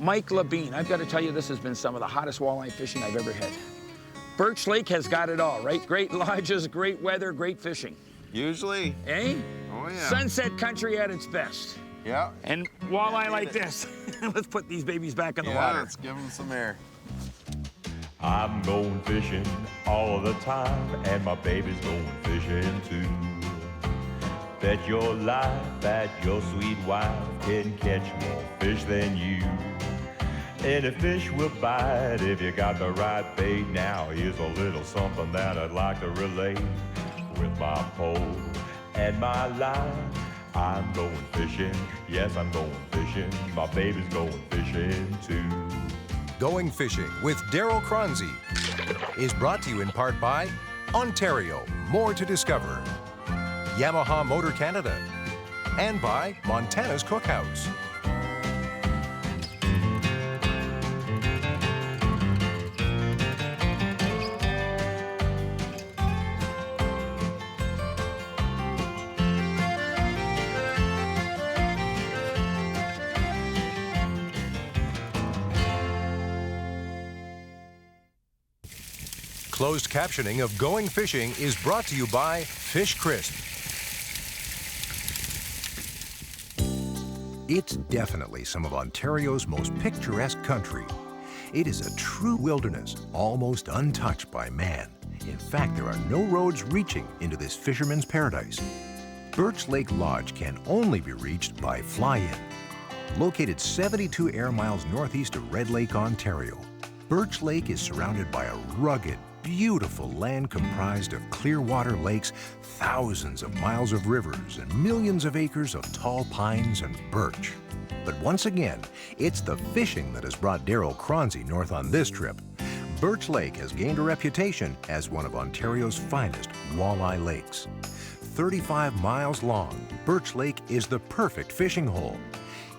Mike Labine, I've got to tell you, this has been some of the hottest walleye fishing I've ever had. Birch Lake has got it all, right? Great lodges, great weather, great fishing. Usually. Eh? Oh, yeah. Sunset country at its best. Yeah. And walleye like this. Let's put these babies back in the water. Let's give them some air. I'm going fishing all the time, and my baby's going fishing too. Bet your life that your sweet wife can catch more fish than you. Any fish will bite if you got the right bait. Now here's a little something that I'd like to relate. With my pole and my line, I'm going fishing. Yes, I'm going fishing. My baby's going fishing too. Going Fishing with Darryl Choronzey is brought to you in part by Ontario, more to discover, Yamaha Motor Canada, and by Montana's Cookhouse. Closed captioning of Going Fishing is brought to you by Fish Crisp. It's definitely some of Ontario's most picturesque country. It is a true wilderness, almost untouched by man. In fact, there are no roads reaching into this fisherman's paradise. Birch Lake Lodge can only be reached by fly-in. Located 72 air miles northeast of Red Lake, Ontario, Birch Lake is surrounded by a rugged, beautiful land comprised of clear water lakes, thousands of miles of rivers, and millions of acres of tall pines and birch. But once again, it's the fishing that has brought Darryl Choronzey north on this trip. Birch Lake has gained a reputation as one of Ontario's finest walleye lakes. 35 miles long, Birch Lake is the perfect fishing hole.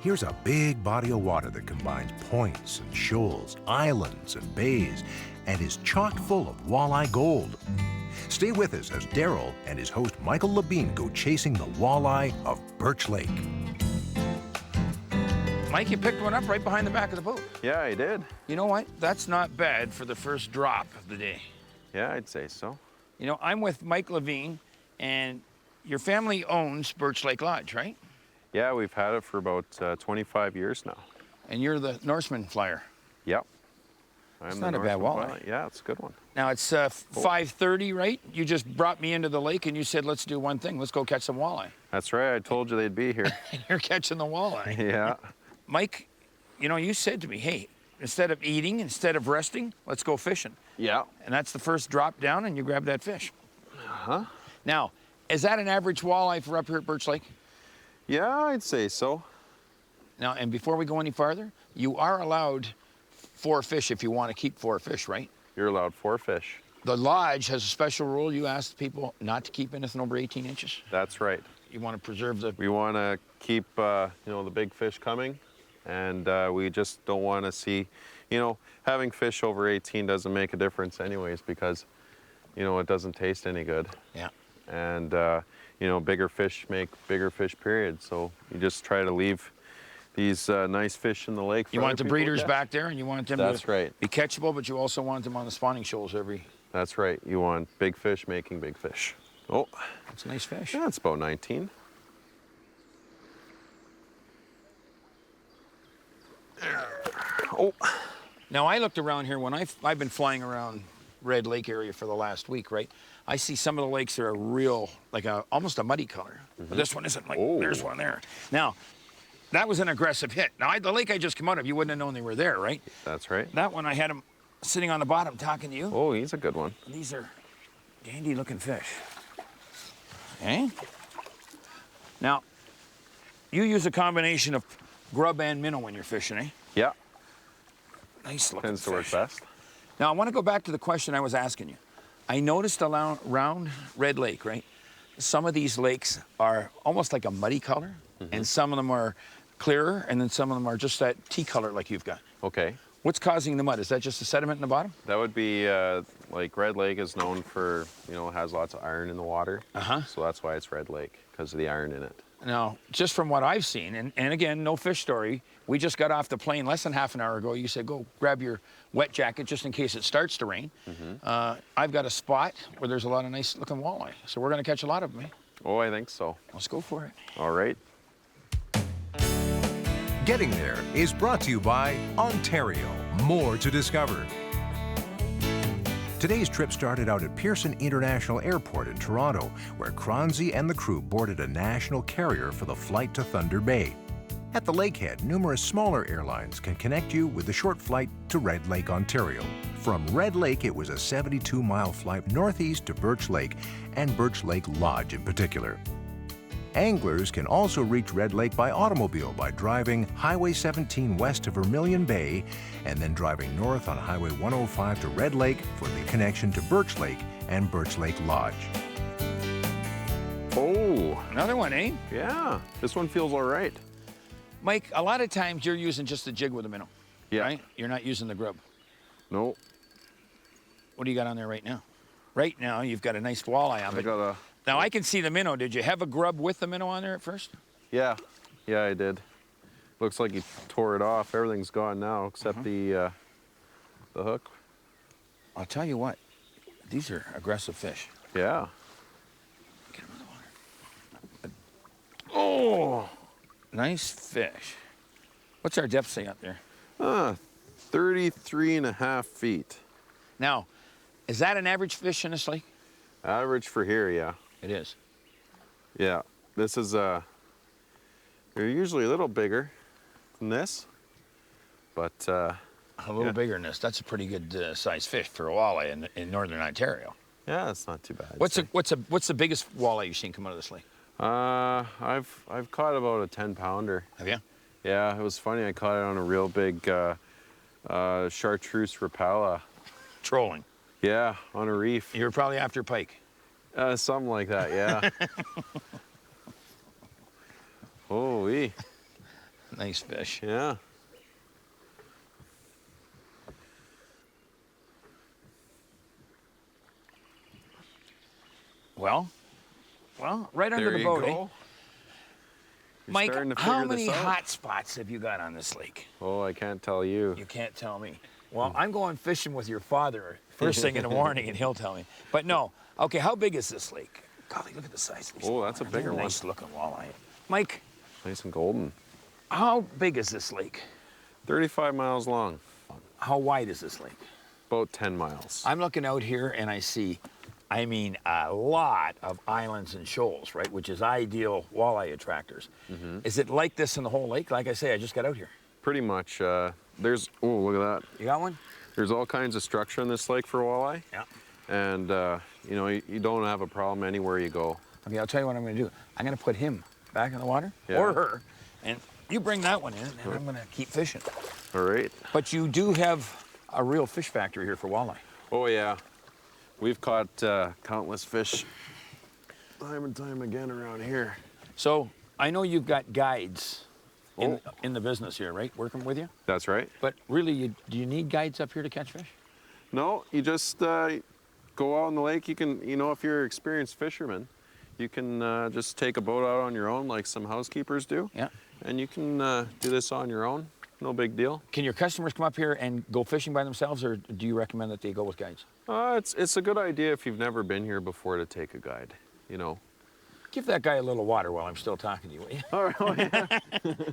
Here's a big body of water that combines points and shoals, islands and bays, and is chock full of walleye gold. Stay with us as Darryl and his host Michael Labine go chasing the walleye of Birch Lake. Mike, you picked one up right behind the back of the boat. Yeah, I did. You know what? That's not bad for the first drop of the day. Yeah, I'd say so. You know, I'm with Mike Labine, and your family owns Birch Lake Lodge, right? Yeah, we've had it for about 25 years now. And you're the Norseman flyer. Yep. It's not a bad walleye. Pilot. Yeah, it's a good one. Now it's 5:30, right? You just brought me into the lake and you said, let's do one thing. Let's go catch some walleye. That's right. I told you they'd be here. And you're catching the walleye. Yeah. Mike, you know, you said to me, hey, instead of eating, instead of resting, let's go fishing. Yeah. And that's the first drop down and you grab that fish. Uh-huh. Now, is that an average walleye for up here at Birch Lake? Yeah, I'd say so. Now, and before we go any farther, you are allowed 4 fish if you want to keep 4 fish, right? You're allowed 4 fish. The lodge has a special rule. You ask people not to keep anything over 18 inches. That's right. You want to preserve the... We want to keep, you know, the big fish coming, and we just don't want to see, you know, having fish over 18 doesn't make a difference anyways because, you know, it doesn't taste any good. Yeah. And, you know, bigger fish make bigger fish, period. So you just try to leave these nice fish in the lake. You want the breeders back there, and you want them to be catchable, but you also want them on the spawning shoals every... That's right. You want big fish making big fish. Oh. That's a nice fish. Yeah, it's about 19. Oh. Now, I looked around here when I've been flying around Red Lake area for the last week, right? I see some of the lakes that are real, like almost a muddy color. But this one isn't like, there's one there. Now, that was an aggressive hit. Now, the lake I just come out of, you wouldn't have known they were there, right? That's right. That one, I had him sitting on the bottom talking to you. Oh, he's a good one. These are dandy looking fish. Okay? Now, you use a combination of grub and minnow when you're fishing, eh? Yeah. Nice looking Tends to work fish. best. Now, I want to go back to the question I was asking you. I noticed around Red Lake, right? Some of these lakes are almost like a muddy color, and some of them are clearer, and then some of them are just that tea color like you've got. Okay. What's causing the mud? Is that just the sediment in the bottom? That would be, like Red Lake is known for, you know, has lots of iron in the water. So that's why it's Red Lake, because of the iron in it. Now, just from what I've seen, and again, no fish story, We just got off the plane less than half an hour ago. You said, go grab your wet jacket just in case it starts to rain. I've got a spot where there's a lot of nice looking walleye. So we're going to catch a lot of them, eh? Oh, I think so. Let's go for it. All right. Getting There is brought to you by Ontario. More to discover. Today's trip started out at Pearson International Airport in Toronto, where Choronzey and the crew boarded a national carrier for the flight to Thunder Bay. At the lakehead, numerous smaller airlines can connect you with a short flight to Red Lake, Ontario. From Red Lake, it was a 72-mile flight northeast to Birch Lake, and Birch Lake Lodge in particular. Anglers can also reach Red Lake by automobile by driving Highway 17 west to Vermilion Bay and then driving north on Highway 105 to Red Lake for the connection to Birch Lake and Birch Lake Lodge. Oh, Another one, eh? yeah. This one feels all right. Mike, a lot of times you're using just the jig with a minnow, Yeah. right? You're not using the grub. No, What do you got on there right now? Right now, you've got a nice walleye on. I But got a... now I can see the minnow. Did you have a grub with the minnow on there at first? Yeah, yeah, I did. Looks like he tore it off. Everything's gone now except the hook. I'll tell you what, these are aggressive fish. Yeah. Get them in the water. Oh, nice fish. What's our depth say up there? 33.5 feet. Now, is that an average fish in this lake? Average for here, yeah. It is. Yeah. This is, they're usually a little bigger than this, but, A little yeah. bigger than this. That's a pretty good size fish for a walleye in northern Ontario. yeah, it's not too bad. What's the biggest walleye you've seen come out of this lake? I've caught about a 10-pounder. Have you? Yeah, it was funny. I caught it on a real big chartreuse rapala. Trolling. Yeah, on a reef. You were probably after pike. Something like that, yeah. Holy, Nice fish. yeah. Well, right under There the you boat, eh? go. You're Mike, starting to how figure many this out. hot spots have you got on this lake? Oh, I can't tell you. You can't tell me. Well, I'm going fishing with your father first thing in the morning, and he'll tell me. But no. Okay, how big is this lake? Golly, look at the size of these. Oh, that's a bigger one. Nice looking walleye. Mike, Nice and golden. how big is this lake? 35 miles long, How wide is this lake? about 10 miles. I'm looking out here and I see, I mean, a lot of islands and shoals, right? Which is ideal walleye attractors. Is it like this in the whole lake? Like I say, I just got out here. Pretty much. There's, oh, look at that. You got one? There's all kinds of structure in this lake for walleye. Yeah. And, you know, you don't have a problem anywhere you go. Okay, I'll tell you what I'm going to do. I'm going to put him back in the water, Yeah. or her, and you bring that one in, and I'm going to keep fishing. All right. But you do have a real fish factory here for walleye. Oh, yeah. We've caught countless fish time and time again around here. So I know you've got guides in the business here, right? Working with you. That's right. But really, do you need guides up here to catch fish? No, you just go out in the lake. You can, you know, if you're an experienced fisherman, you can just take a boat out on your own like some housekeepers do. Yeah. And you can do this on your own. No big deal. Can your customers come up here and go fishing by themselves, or do you recommend that they go with guides? It's a good idea if you've never been here before to take a guide, you know. Give that guy a little water while I'm still talking to you, will you? All right. Oh, yeah.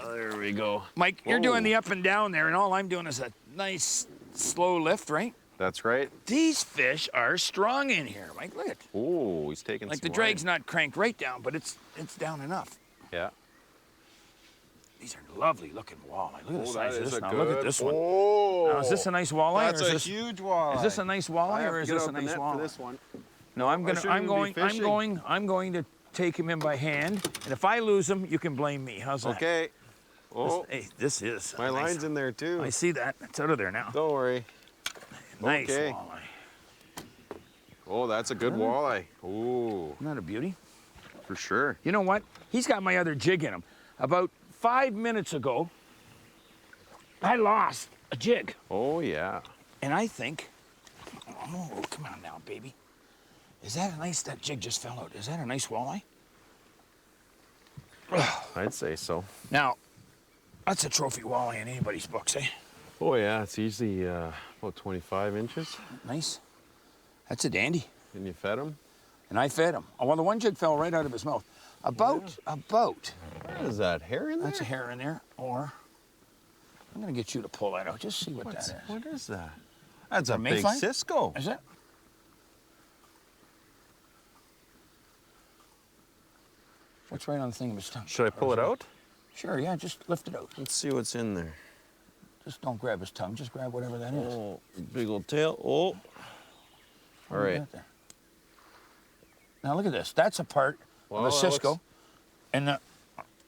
There we go. Mike, you're Whoa. doing the up and down there, and all I'm doing is a nice slow lift, right? That's right. These fish are strong in here, Mike. Look at it. Oh, he's taking Like some the drag's line. not cranked right down, but it's down enough. Yeah. These are lovely looking walleye. Look at the size of this. Now good... look at this one. Oh, Now, is this a nice walleye? that's or is a this, huge walleye. Is this a nice I walleye, have or to is get this out a the nice net walleye? for this one. No, I'm shouldn't even be fishing. I'm going to take him in by hand, and if I lose him, you can blame me. How's that? Okay. Oh, This is my nice. line's in there too. I see that. It's out of there now. Don't worry. Nice okay. walleye. Oh, that's a good walleye. Ooh, Isn't that a beauty? for sure. You know what? He's got my other jig in him. About 5 minutes ago, I lost a jig. Oh, yeah. And I think, oh, come on now, baby. Is that a nice, that jig just fell out. Is that a nice walleye? I'd say so. Now, That's a trophy walleye in anybody's books, eh? Oh yeah, it's easily about 25 inches. Nice. That's a dandy. And you fed him? And I fed him. Oh, well, the one jig fell right out of his mouth. About. What is that, hair in there? That's a hair in there. Or, I'm gonna get you to pull that out. Just see what that is. What is that? That's a big mayfly? Cisco. Is it? What's right on the thing of his tongue? Should I pull it out? Sure, yeah, just lift it out. Let's see what's in there. Just don't grab his tongue, just grab whatever that is. Oh, big old tail. Oh. What All do you right. got there? Now look at this. That's a part Well, of the that Cisco. looks- And the,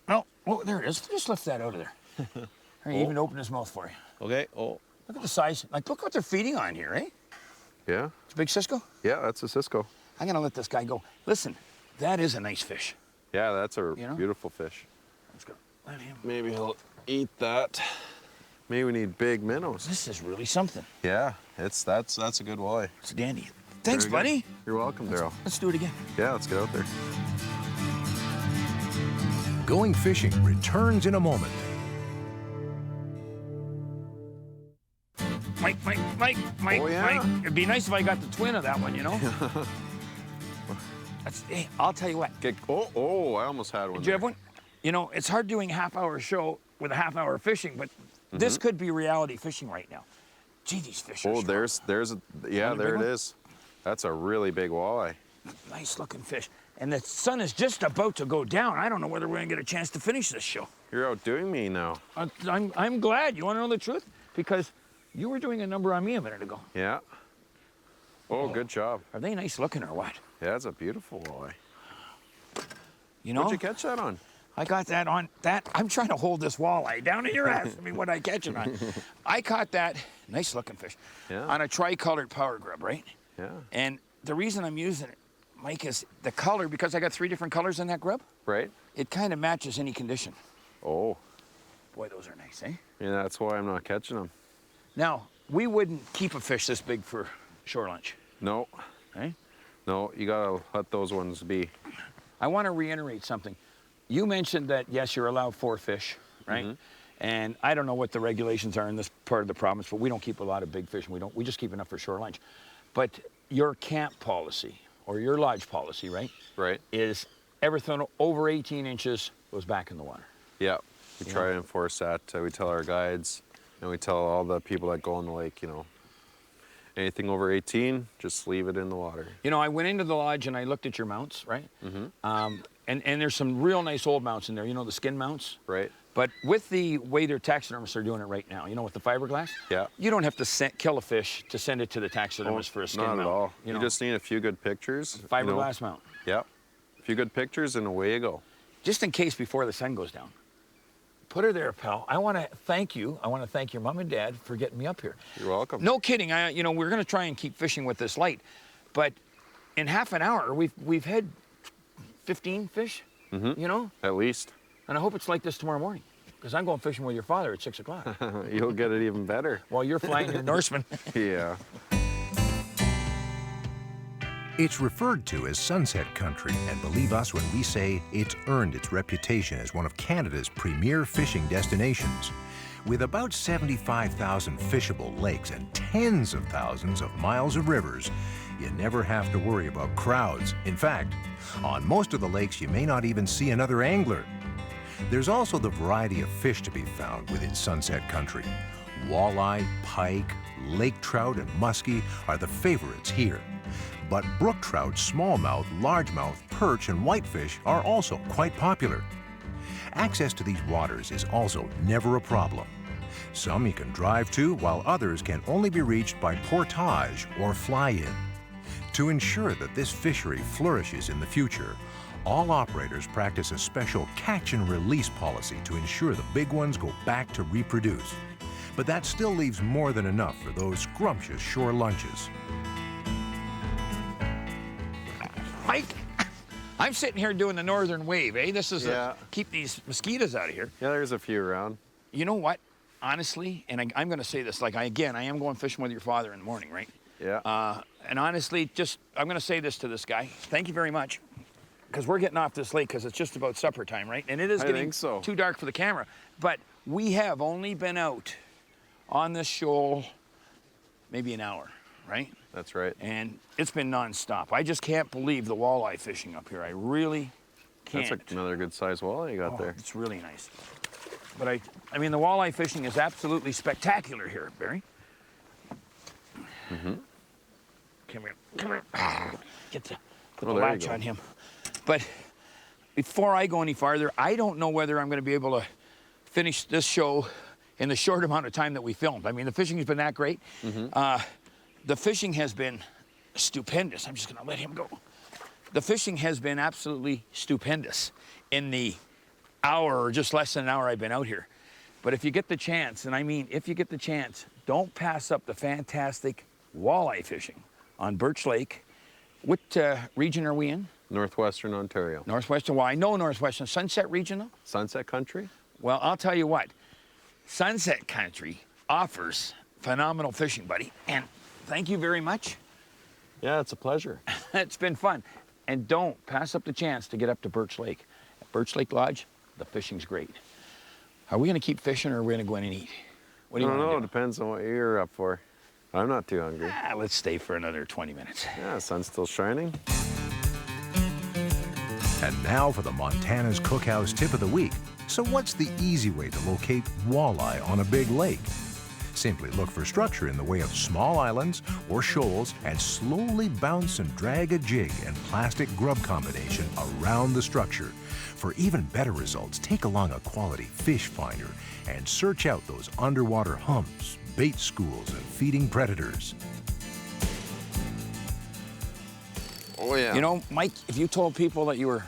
no, oh, there it is. Just lift that out of there. Here, he even opened his mouth for you. Okay. Oh. Look at the size. Like, look what they're feeding on here, eh? Yeah. It's a big Cisco. Yeah, that's a Cisco. I'm gonna let this guy go. Listen, that is a nice fish. Yeah, that's a You know? beautiful fish. Let's go. Let him. Maybe he'll eat that. Maybe we need big minnows. This is really something. Yeah, that's a good walleye. It's dandy. Thanks, Very good. buddy. You're welcome, Darryl. Let's do it again. Yeah, let's get out there. Going fishing returns in a moment. Mike. Oh, yeah? Mike. It'd be nice if I got the twin of that one, you know? Hey, I'll tell you what. Oh, I almost had one. Did you have one? You know, it's hard doing a half-hour show with a half-hour fishing, but this could be reality fishing right now. Gee, these fish are Oh, strong. yeah, Another there big it one? is. That's a really big walleye. Nice-looking fish. And the sun is just about to go down. I don't know whether we're gonna get a chance to finish this show. You're outdoing me now. I'm glad. You wanna know the truth? Because you were doing a number on me a minute ago. Yeah. Oh, good job. Are they nice looking or what? Yeah, it's a beautiful walleye. You know? What'd you catch that on? I got that on that. I'm trying to hold this walleye down in your ass. I mean, what I catch it on. I caught that nice looking fish on a tricolored power grub, right? Yeah. And the reason I'm using it, Mike, is the color, because I got 3 different colors in that grub. Right? It kind of matches any condition. Oh. Boy, those are nice, eh? Yeah, that's why I'm not catching them. Now, we wouldn't keep a fish this big for shore lunch, No. eh? No, you gotta let those ones be. I want to reiterate something. You mentioned that, yes, you're allowed 4 fish, right? And I don't know what the regulations are in this part of the province, but we don't keep a lot of big fish, and we just keep enough for shore lunch. But your camp policy, or your lodge policy, right? Right. Is everything over 18 inches goes back in the water. Yeah. We try to enforce that. We tell our guides, and we tell all the people that go on the lake, you know, anything over 18, just leave it in the water. You know, I went into the lodge and I looked at your mounts, right? And there's some real nice old mounts in there, you know, the skin mounts. Right. But with the way their taxidermists are doing it right now, you know, with the fiberglass, you don't have to kill a fish to send it to the taxidermist for a skin mount. Not at all. You know, just need a few good pictures. fiberglass mount. Yeah. A few good pictures and away you go. Just in case before the sun goes down. Put her there, pal. I want to thank you. I want to thank your mom and dad for getting me up here. You're welcome. No kidding. You know, we're going to try and keep fishing with this light, but in half an hour, we've had 15 fish, you know? At least. And I hope it's like this tomorrow morning, because I'm going fishing with your father at 6 o'clock. You'll get it even better. While you're flying your Norseman. Yeah. It's referred to as Sunset Country, and believe us when we say it's earned its reputation as one of Canada's premier fishing destinations. With about 75,000 fishable lakes and tens of thousands of miles of rivers, you never have to worry about crowds. In fact, on most of the lakes you may not even see another angler. There's also the variety of fish to be found within Sunset Country. Walleye, pike, lake trout, and muskie are the favorites here. But brook trout, smallmouth, largemouth, perch, and whitefish are also quite popular. Access to these waters is also never a problem. Some you can drive to, while others can only be reached by portage or fly-in. To ensure that this fishery flourishes in the future, all operators practice a special catch and release policy to ensure the big ones go back to reproduce. But that still leaves more than enough for those scrumptious shore lunches. Mike, I'm sitting here doing the northern wave, eh? This is keep these mosquitoes out of here. Yeah, there's a few around. You know what? Honestly, and I'm going to say this, like, I am going fishing with your father in the morning, right? Yeah. And honestly, I'm going to say this to this guy. Thank you very much. Because we're getting off this lake because it's just about supper time, right? And it is getting too dark for the camera. But we have only been out on this shoal maybe an hour, right? That's right. And it's been nonstop. I just can't believe the walleye fishing up here. I really can't. That's another good sized walleye you got there. It's really nice. But I mean, the walleye fishing is absolutely spectacular here, Barry. Mm-hmm. Come here. Get the, put the there you latch go. on him. But before I go any farther, I don't know whether I'm going to be able to finish this show in the short amount of time that we filmed. I mean, the fishing has been that great. Mm-hmm. The fishing has been stupendous. I'm just going to let him go. The fishing has been absolutely stupendous in the hour or just less than an hour I've been out here. But if you get the chance, and I mean if you get the chance, don't pass up the fantastic walleye fishing on Birch Lake. What region are we in? Northwestern Ontario. Northwestern, well, I know Northwestern. Sunset region, though? Sunset Country? Well, I'll tell you what. Sunset Country offers phenomenal fishing, buddy. And thank you very much. Yeah, it's a pleasure. It's been fun. And don't pass up the chance to get up to Birch Lake. At Birch Lake Lodge, the fishing's great. Are we going to keep fishing or are we going to go in and eat? What do you I don't want know. to do? Depends on what you're up for. I'm not too hungry. Let's stay for another 20 minutes. Yeah, sun's still shining. And now for the Montana's Cookhouse tip of the week. So what's the easy way to locate walleye on a big lake? Simply look for structure in the way of small islands or shoals and slowly bounce and drag a jig and plastic grub combination around the structure. For even better results, take along a quality fish finder and search out those underwater humps, bait schools, and feeding predators. Oh, yeah. You know, Mike, if you told people that you were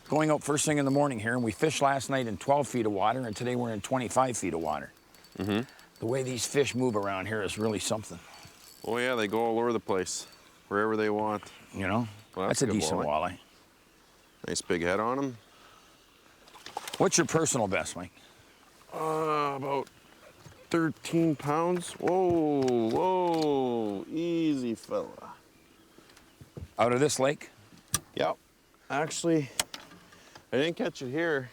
going out first thing in the morning here and we fished last night in 12 feet of water and today we're in 25 feet of water. Mm-hmm. The way these fish move around here is really something. Oh, yeah, they go all over the place, wherever they want. You know? Well, that's that's a a good decent walleye. walleye. Nice big head on them. What's your personal best, Mike? About 13 pounds. Whoa, whoa, easy fella. Out of this lake? Yep. Actually, I didn't catch it here.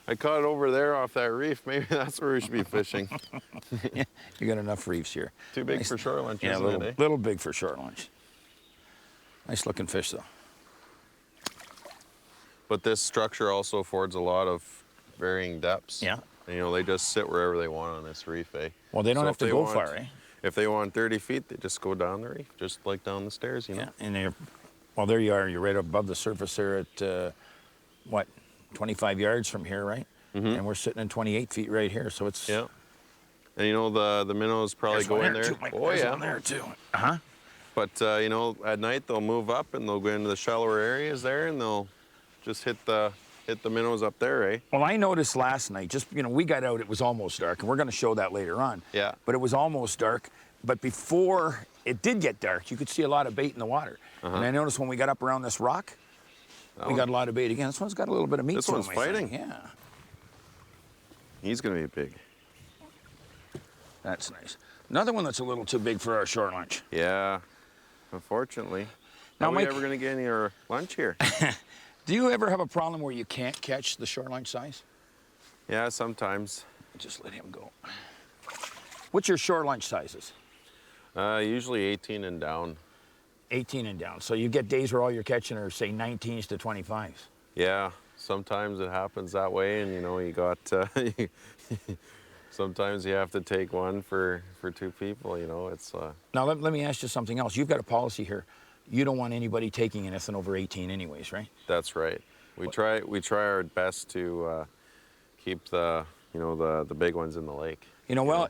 I caught it over there off that reef. Maybe that's where we should be fishing. Yeah, you got enough reefs here. Too big for short lunch, Yeah, isn't it, eh? little big for short lunch. Nice looking fish, though. But this structure also affords a lot of varying depths. Yeah. And, you know, they just sit wherever they want on this reef, eh? Well, they don't So have if to they go want- far, eh? If they want 30 feet, they just go down the reef, just like down the stairs, you know? Yeah, and they're, well, there you are. You're right above the surface there at, what, 25 yards from here, right? Mm-hmm. And we're sitting in 28 feet right here, so it's... Yeah. And you know, the minnows probably There's go one in there. too, Mike. Oh, There's yeah. one there, too. Uh-huh. But, you know, at night they'll move up and they'll go into the shallower areas there and they'll just hit the minnows up there, eh? Well, I noticed last night, just, you know, we got out, it was almost dark, and we're going to show that later on. Yeah. But it was almost dark. But before it did get dark, you could see a lot of bait in the water. Uh-huh. And I noticed when we got up around this rock, we got a lot of bait again. This one's got a little bit of meat This to one's him, I think. fighting. Yeah, He's going to be big. that's nice. Another one that's a little too big for our short lunch. Yeah, unfortunately. Now, How are we Mike- ever going to get any of our lunch here? Do you ever have a problem where you can't catch the short lunch size? Yeah, sometimes. Just let him go. What's your short lunch sizes? Usually 18 and down. 18 and down. So you get days where all you're catching are, say, 19s to 25s. Yeah, sometimes it happens that way, and you know, you got. Sometimes you have to take one for two people. You know, it's. Now, let me ask you something else. You've got a policy here. You don't want anybody taking anything over 18 anyways, right? That's right. We try our best to keep the big ones in the lake. You know, well,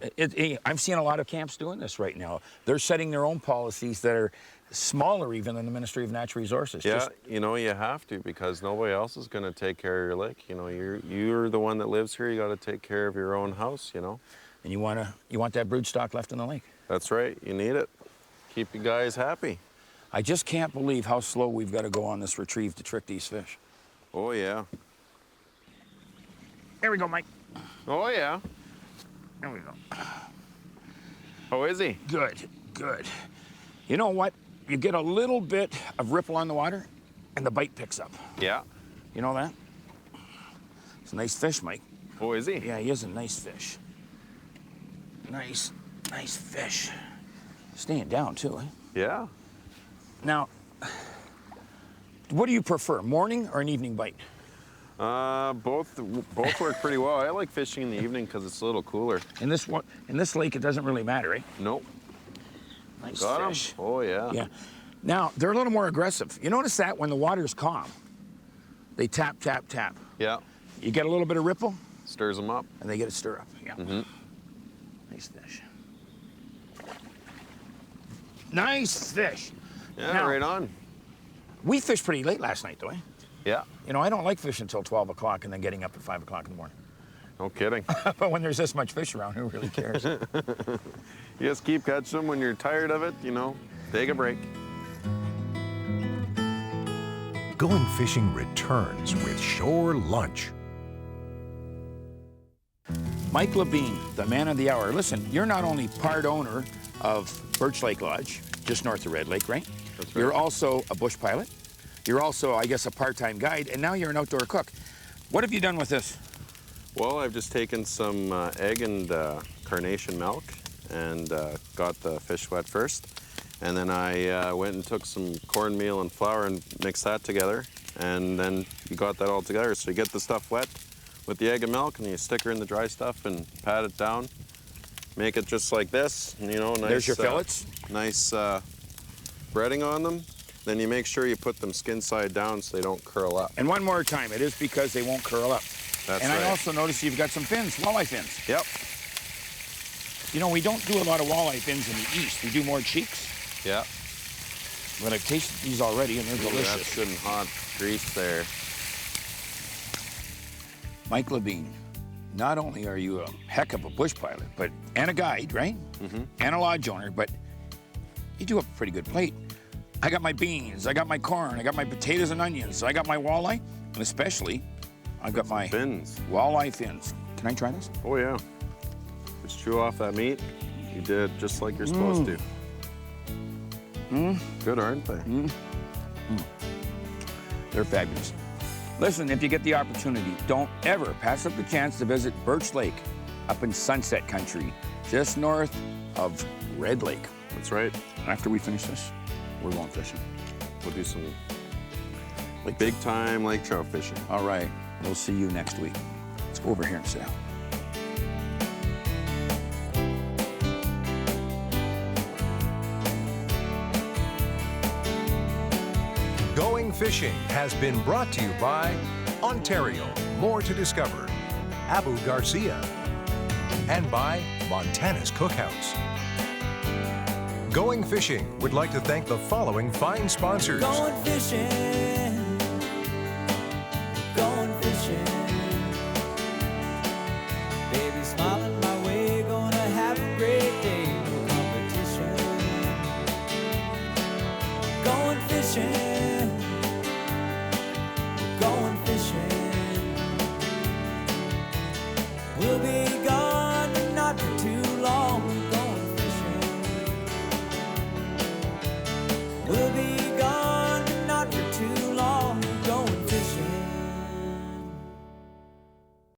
I'm seeing a lot of camps doing this right now. They're setting their own policies that are smaller even than the Ministry of Natural Resources. Yeah, you know, you have to, because nobody else is going to take care of your lake. You know, you're the one that lives here. You got to take care of your own house. You know. And you want that brood stock left in the lake. That's right. You need it. Keep you guys happy. I just can't believe how slow we've got to go on this retrieve to trick these fish. Oh yeah. There we go, Mike. Oh yeah. There we go. How is he? Good, good. You know what? You get a little bit of ripple on the water, and the bite picks up. Yeah. You know that? It's a nice fish, Mike. Oh, is he? Yeah, he is a nice fish. Nice fish. Staying down too, eh? Yeah. Now, what do you prefer, morning or an evening bite? Both work pretty well. I like fishing in the evening because it's a little cooler. In this lake, it doesn't really matter, eh? Nope. Nice Got fish. him? Oh, yeah. Yeah. Now, they're a little more aggressive. You notice that when the water's calm, they tap, tap, tap. Yeah. You get a little bit of ripple, Stirs them up. and they get a stir up. Yeah. Mm-hmm. Nice fish. Nice fish. Yeah, Now, right on. We fished pretty late last night, though, eh? Yeah. You know, I don't like fishing until 12 o'clock and then getting up at 5 o'clock in the morning. No kidding. But when there's this much fish around, who really cares? You just keep catching them when you're tired of it, you know, take a break. Going fishing returns with shore lunch. Mike Labine, the man of the hour. Listen, you're not only part owner of Birch Lake Lodge, just north of Red Lake, right? That's right. You're also a bush pilot. You're also, I guess, a part-time guide, and now you're an outdoor cook. What have you done with this? Well, I've just taken some egg and carnation milk and got the fish wet first. And then I went and took some cornmeal and flour and mixed that together. And then you got that all together. So you get the stuff wet with the egg and milk, and you stick her in the dry stuff and pat it down. Make it just like this, you know, nice. There's your fillets. Nice breading on them. Then you make sure you put them skin side down so they don't curl up. And one more time, it is because they won't curl up. That's and right. I also noticed you've got some fins, walleye fins. Yep. You know, we don't do a lot of walleye fins in the east. We do more cheeks. Yeah. But I've tasted these already, and they're Ooh, delicious. that's good and hot grease there. Mike Labine, not only are you a heck of a bush pilot, and a guide, right? Mm-hmm. And a lodge owner, but you do have a pretty good plate. I got my beans, I got my corn, I got my potatoes and onions, I got my walleye, and especially, I've got my Fins. walleye fins. Can I try this? Oh, yeah. Just chew off that meat. You did just like you're supposed to. Good, aren't they? They're fabulous. Listen, if you get the opportunity, don't ever pass up the chance to visit Birch Lake up in Sunset Country, just north of Red Lake. That's right. After we finish this, we're going fishing. We'll do some like big time lake trout fishing. All right, we'll see you next week. Let's go over here and sit down. Going Fishing has been brought to you by Ontario, more to discover, Abu Garcia, and by Montana's Cookhouse. Going Fishing would like to thank the following fine sponsors. Going fishing.